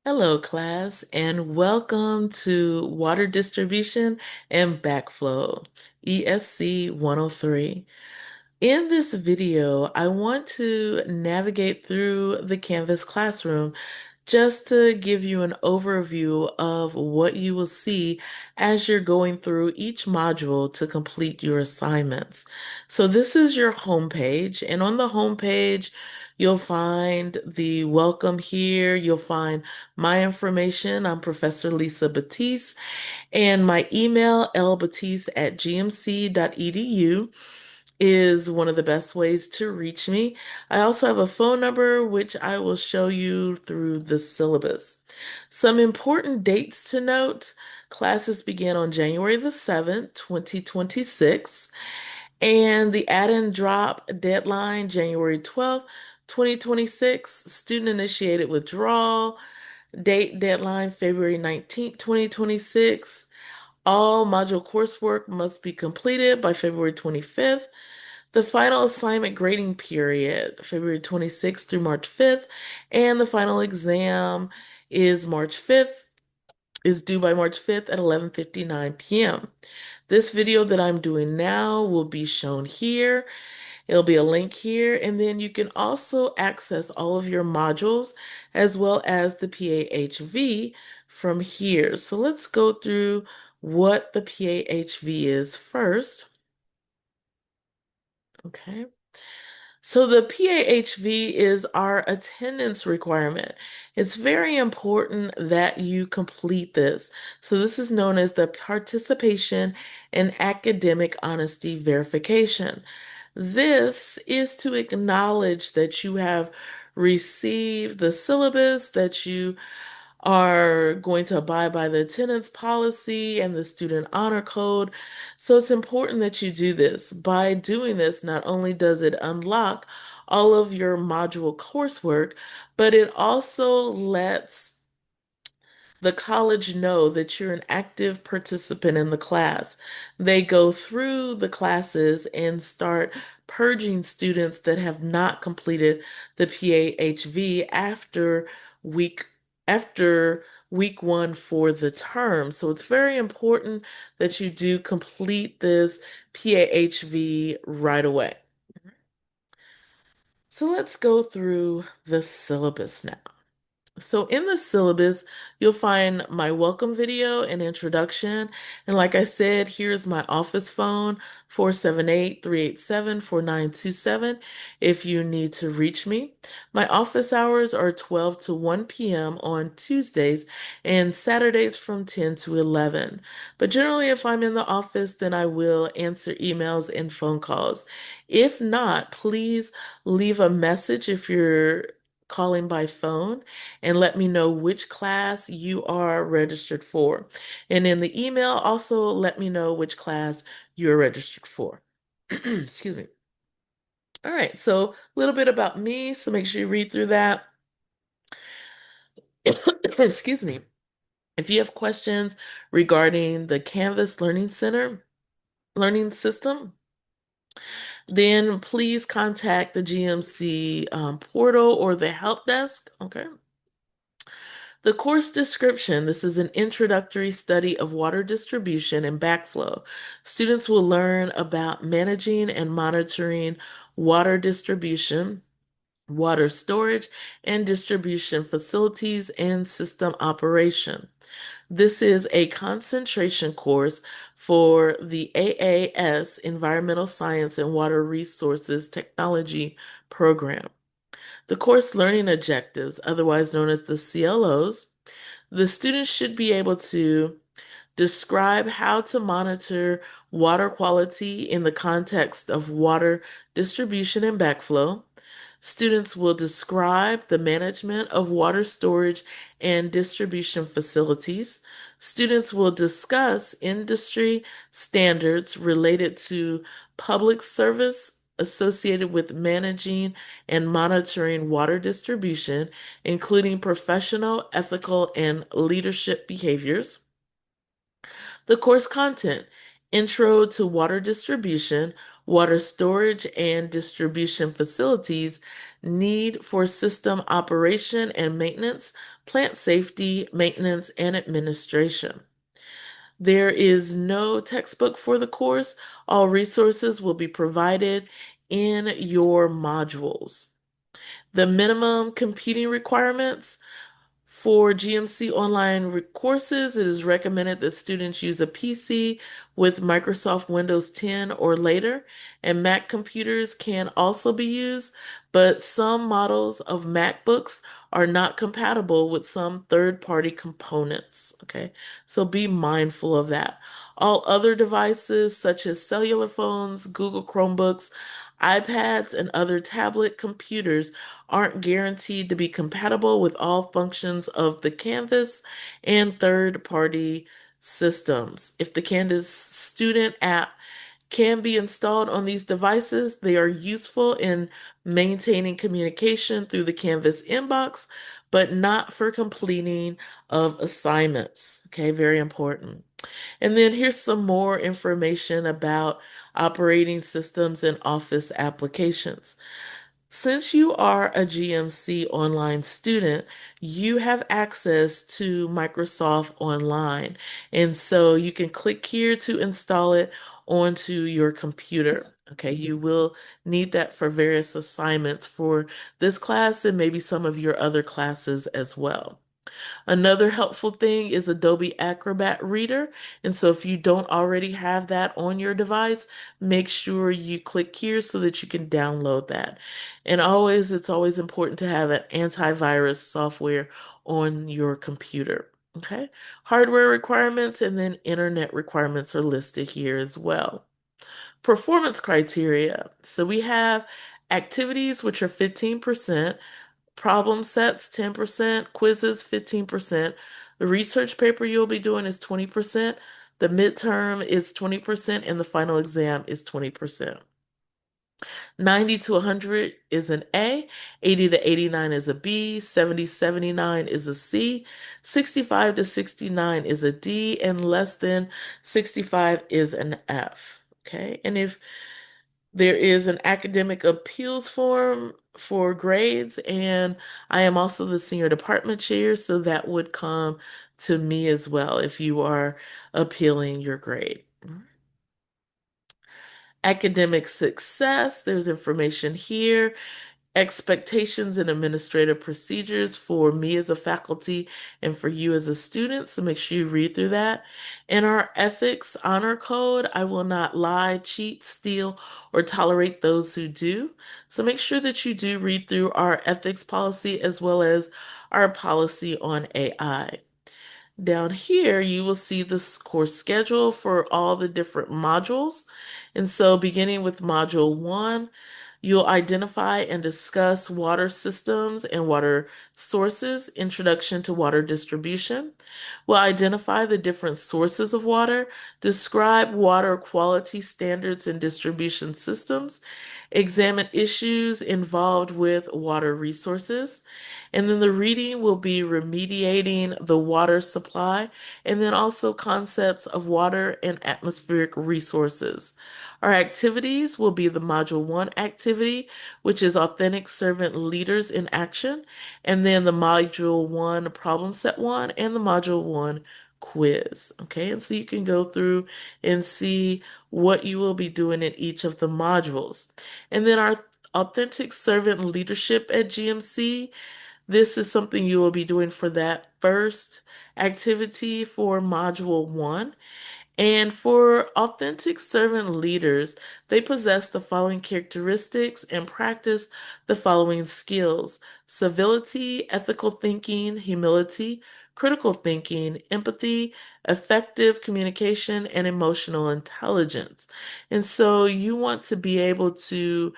Hello, class, and welcome to Water Distribution and Backflow, ESC 103. In this video, I want to navigate through the Canvas classroom just to give you an overview of what you will see as you're going through each module to complete your assignments. So this is your home page, and on the home page, you'll find the welcome here. You'll find my information. I'm Professor Lisa Batiste, and my email, lbatiste@gmc.edu, is one of the best ways to reach me. I also have a phone number, which I will show you through the syllabus. Some important dates to note: classes begin on January the 7th, 2026, and the add and drop deadline, January 12th, 2026. Student initiated withdrawal date deadline, February 19th, 2026. All module coursework must be completed by February 25th. The final assignment grading period, February 26th through March 5th, and the final exam is March 5th, is due by March 5th at 11:59 p.m. This video that I'm doing now will be shown here. It'll be a link here, and then you can also access all of your modules as well as the PAHV from here. So let's go through what the PAHV is first. Okay. So the PAHV is our attendance requirement. It's very important that you complete this. So this is known as the Participation and Academic Honesty Verification. This is to acknowledge that you have received the syllabus, that you are going to abide by the attendance policy and the student honor code. So it's important that you do this. By doing this, not only does it unlock all of your module coursework, but it also lets the college know that you're an active participant in the class. They go through the classes and start purging students that have not completed the PAHV week after week one for the term. So it's very important that you do complete this PAHV right away. So let's go through the syllabus now. So in the syllabus, you'll find my welcome video and introduction. And like I said, here's my office phone, 478-387-4927, if you need to reach me. My office hours are 12 to 1 p.m. on Tuesdays and Saturdays from 10 to 11. But generally, if I'm in the office, then I will answer emails and phone calls. If not, please leave a message if you're calling by phone and let me know which class you are registered for. And in the email, also let me know which class you're registered for. Excuse me. All right, so a little bit about me, so make sure you read through that. Excuse me. If you have questions regarding the Canvas Learning Center learning system, then please contact the GMC portal or the help desk. Okay. The course description: this is an introductory study of water distribution and backflow. Students will learn about managing and monitoring water distribution, water storage and distribution facilities, and system operation. This is a concentration course for the AAS Environmental Science and Water Resources Technology program. The course learning objectives, otherwise known as the CLOs: the students should be able to describe how to monitor water quality in the context of water distribution and backflow. Students will describe the management of water storage and distribution facilities. Students will discuss industry standards related to public service associated with managing and monitoring water distribution, including professional, ethical, and leadership behaviors. The course content: Intro to Water Distribution, Water Storage and Distribution Facilities, need for system operation and maintenance, plant safety, maintenance, and administration. There is no textbook for the course. All resources will be provided in your modules. The minimum computing requirements for GMC online courses, it is recommended that students use a PC with Microsoft Windows 10 or later, and Mac computers can also be used, but some models of MacBooks are not compatible with some third-party components. Okay, so be mindful of that. All other devices, such as cellular phones, Google Chromebooks, iPads, and other tablet computers, aren't guaranteed to be compatible with all functions of the Canvas and third-party systems. If the Canvas student app can be installed on these devices, they are useful in maintaining communication through the Canvas inbox, but not for completing of assignments. Okay, very important. And then here's some more information about operating systems and Office applications. Since you are a GMC online student, you have access to Microsoft Online. And so you can click here to install it onto your computer. Okay, you will need that for various assignments for this class and maybe some of your other classes as well. Another helpful thing is Adobe Acrobat Reader. And so if you don't already have that on your device, make sure you click here so that you can download that. And always, it's always important to have an antivirus software on your computer. Okay. Hardware requirements and then internet requirements are listed here as well. Performance criteria. So we have activities, which are 15%. Problem sets 10%, quizzes 15%. The research paper you'll be doing is 20%. The midterm is 20%, and the final exam is 20%. 90 to 100 is an A, 80 to 89 is a B, 70 79 is a C, 65 to 69 is a D, and less than 65 is an F. Okay, and if there is an academic appeals form for grades, and I am also the senior department chair, so that would come to me as well if you are appealing your grade. Academic success, there's information here. Expectations and administrative procedures for me as a faculty and for you as a student. So make sure you read through that. In our ethics honor code, I will not lie, cheat, steal, or tolerate those who do. So make sure that you do read through our ethics policy as well as our policy on AI. Down here, you will see the course schedule for all the different modules. And so beginning with module 1, you'll identify and discuss water systems and water sources, introduction to water distribution. We'll identify the different sources of water, describe water quality standards and distribution systems, examine issues involved with water resources. And then the reading will be remediating the water supply and then also concepts of water and atmospheric resources. Our activities will be the Module 1 activity, which is Authentic Servant Leaders in Action, and then the Module 1 Problem Set 1 and the Module 1 quiz. Okay, and so you can go through and see what you will be doing in each of the modules. And then our Authentic Servant Leadership at GMC, this is something you will be doing for that first activity for Module 1. And for authentic servant leaders, they possess the following characteristics and practice the following skills: civility, ethical thinking, humility, critical thinking, empathy, effective communication, and emotional intelligence. And so you want to be able to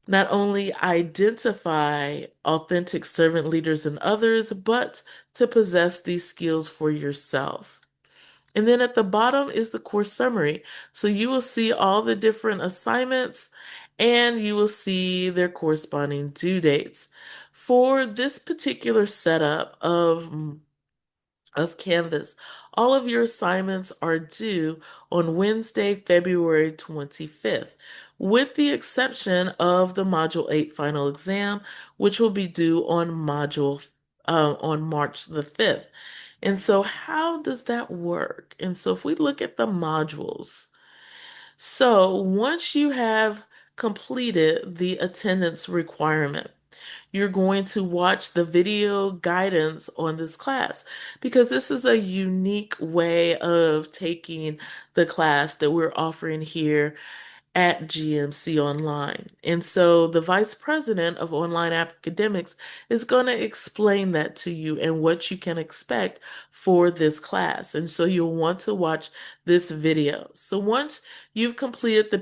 not only identify authentic servant leaders in others, but to possess these skills for yourself. And then at the bottom is the course summary. So you will see all the different assignments and you will see their corresponding due dates. For this particular setup of Canvas, all of your assignments are due on Wednesday, February 25th. with the exception of the Module 8 final exam, which will be due on March the 5th. And so how does that work? And so if we look at the modules, so once you have completed the attendance requirement, you're going to watch the video guidance on this class because this is a unique way of taking the class that we're offering here at GMC Online. And so the Vice President of Online Academics is going to explain that to you and what you can expect for this class. And so you'll want to watch this video. So once you've completed the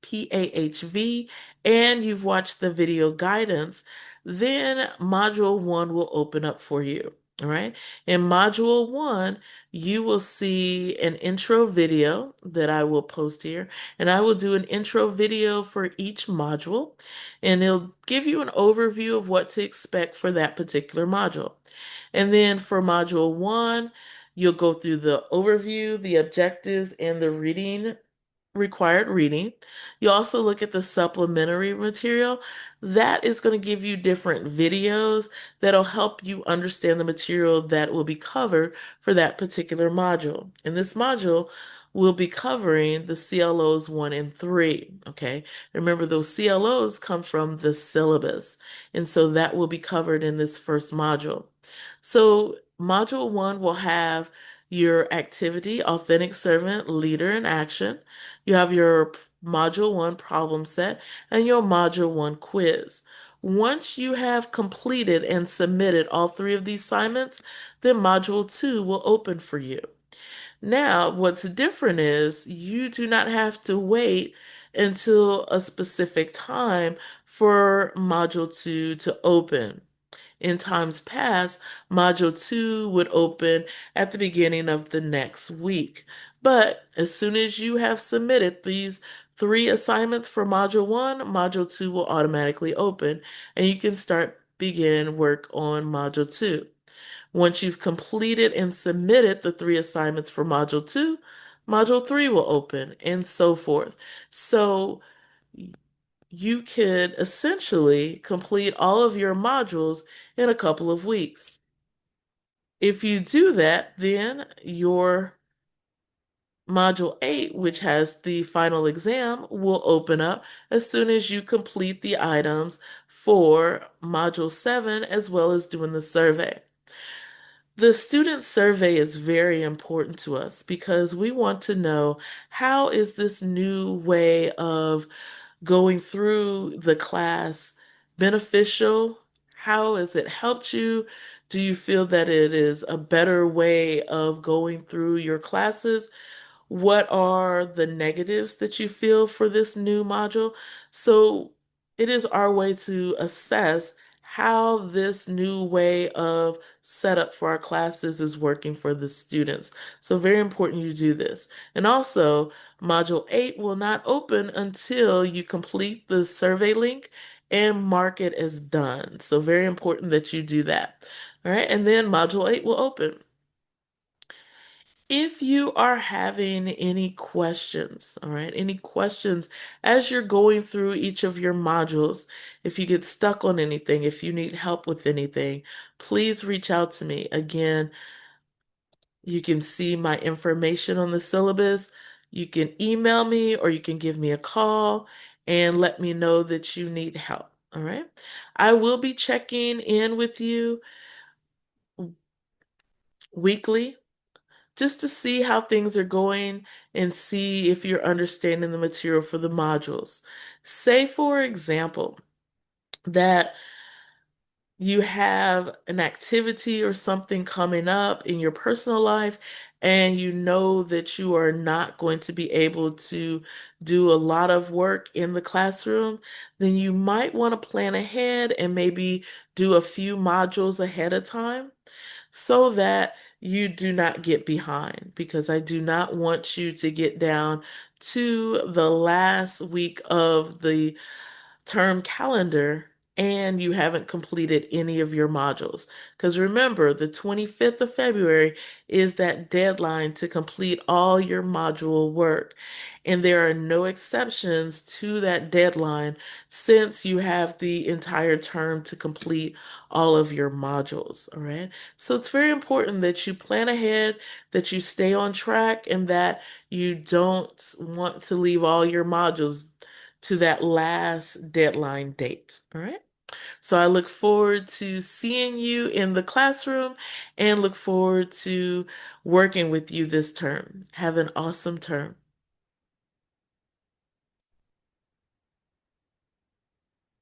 PAHV and you've watched the video guidance, then Module 1 will open up for you. All right. In Module 1, you will see an intro video that I will post here, and I will do an intro video for each module, and it'll give you an overview of what to expect for that particular module. And then for Module 1, you'll go through the overview, the objectives, and the required reading. You also look at the supplementary material. That is going to give you different videos that'll help you understand the material that will be covered for that particular module. In this module, we'll be covering the CLOs 1 and 3, okay? Remember, those CLOs come from the syllabus, and so that will be covered in this first module. So Module 1 will have your activity, authentic servant, leader in action. You have your Module 1 problem set and your Module 1 quiz. Once you have completed and submitted all three of these assignments, then Module 2 will open for you. Now, what's different is you do not have to wait until a specific time for Module 2 to open. In times past, Module 2 would open at the beginning of the next week. But as soon as you have submitted these three assignments for Module 1, Module 2 will automatically open, and you can begin work on Module 2. Once you've completed and submitted the three assignments for Module 2, Module 3 will open, and so forth. So you could essentially complete all of your modules in a couple of weeks. If you do that, then your Module 8, which has the final exam, will open up as soon as you complete the items for Module 7, as well as doing the survey. The student survey is very important to us because we want to know how is this new way of going through the class beneficial? How has it helped you? Do you feel that it is a better way of going through your classes? What are the negatives that you feel for this new module? So it is our way to assess how this new way of setup for our classes is working for the students. So very important you do this. And also, Module 8 will not open until you complete the survey link and mark it as done. So very important that you do that. All right, and then Module 8 will open. If you are having any questions, all right, any questions as you're going through each of your modules, if you get stuck on anything, if you need help with anything, please reach out to me. Again, you can see my information on the syllabus. You can email me or you can give me a call and let me know that you need help. All right. I will be checking in with you weekly just to see how things are going and see if you're understanding the material for the modules. Say, for example, that you have an activity or something coming up in your personal life, and you know that you are not going to be able to do a lot of work in the classroom, then you might want to plan ahead and maybe do a few modules ahead of time so that you do not get behind, because I do not want you to get down to the last week of the term calendar and you haven't completed any of your modules. Because remember, the 25th of February is that deadline to complete all your module work. And there are no exceptions to that deadline since you have the entire term to complete all of your modules. All right. So it's very important that you plan ahead, that you stay on track, and that you don't want to leave all your modules to that last deadline date. All right. So I look forward to seeing you in the classroom and look forward to working with you this term. Have an awesome term.